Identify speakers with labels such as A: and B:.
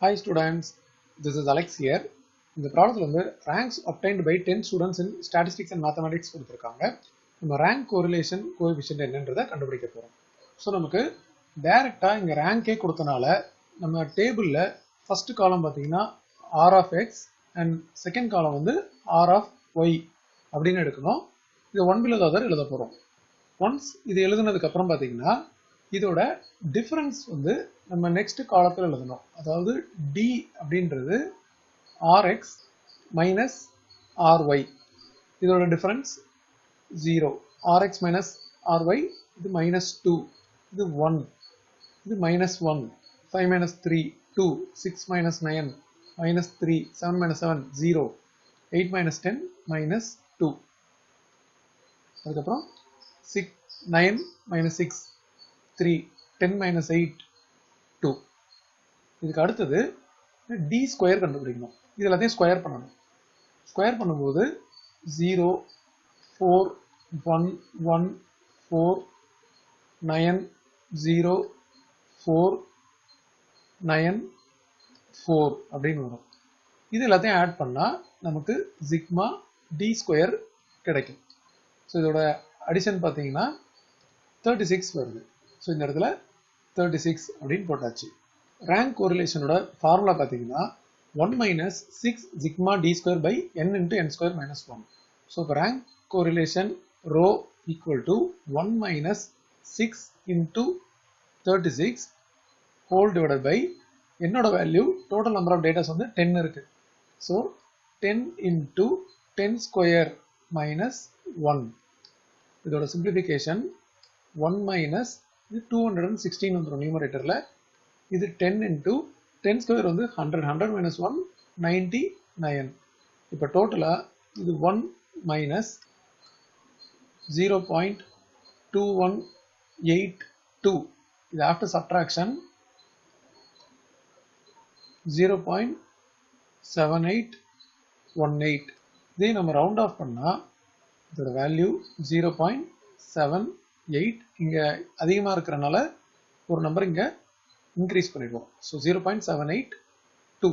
A: Hi students, this is Alex here. இந்த ப்ராப்ளத்தில் வந்து ranks obtained by 10 students in statistics and mathematics கொடுத்துருக்காங்க. நம்ம rank correlation coefficient என்னன்றதை கண்டுபிடிக்க போகிறோம். ஸோ நமக்கு டைரெக்டாக இங்கே ரேங்கே கொடுத்தனால நம்ம டேபிளில் ஃபர்ஸ்ட் காலம் பார்த்தீங்கன்னா r of x and second column வந்து r of y அப்படின்னு எடுக்கணும். இது ஒன் பிலோ அதர் எழுத போகிறோம். ஒன்ஸ் இது எழுதுனதுக்கப்புறம் பார்த்தீங்கன்னா இதோட டிஃபரன்ஸ் வந்து நம்ம நெக்ஸ்ட் காலத்தில் எழுதணும். அதாவது d அப்படின்றது rx மைனஸ் ry. இதோட டிஃபரன்ஸ் 0. rx மைனஸ் ry இது மைனஸ் 2, இது 1, இது minus 1, 5 minus 3 2, 6 minus 9 minus 3, 7 minus 7 0, 8 minus 10 minus 2. அதுக்கப்புறம் 6 9 மைனஸ் 6 3, 10 minus 8 2. இதுக்கு அடுத்தது d ஸ்கொயர் கண்டுபிடிக்கணும். இது எல்லாத்தையும் ஸ்கொயர் பண்ணணும். ஸ்கொயர் பண்ணும்போது 0 4 1 1 4 9 0 4 9 4 அப்படின்னு வரும். இது எல்லாத்தையும் ஆட் பண்ணால் நமக்கு சிக்மா d ஸ்கொயர் கிடைக்கும். ஸோ இதோட அடிஷன் பார்த்தீங்கன்னா 36 வருது. ஸோ இந்த இடத்துல 36 அப்படின்னு போட்டாச்சு. ரேங்க் கோரிலேஷனோட ஃபார்முலா பார்த்தீங்கன்னா 1 minus 6 sigma d square by n into n square minus 1. So இப்போ rank correlation rho equal to 1 minus 6 into 36 whole divided by என்னோட value total number of datas வந்து 10 இருக்கு. So 10 into 10 square minus 1. இதோட simplification 1 minus இது 216 வந்துடும் நியூமரேட்டரில். இது 10 into 10 square வந்து 100, 100 மைனஸ் 1 99. இப்போ டோட்டலாக இது 1 மைனஸ் 0.2182. இது ஆஃப்டர் சப்ட்ராக்ஷன் 0.7818. இதே நம்ம ரவுண்ட் ஆஃப் பண்ணால் இதோட வேல்யூ 0.78. இங்கே அதிகமாக இருக்கிறனால ஒரு நம்பர் இங்கே இன்க்ரீஸ் பண்ணிடுவோம். ஸோ 0.782.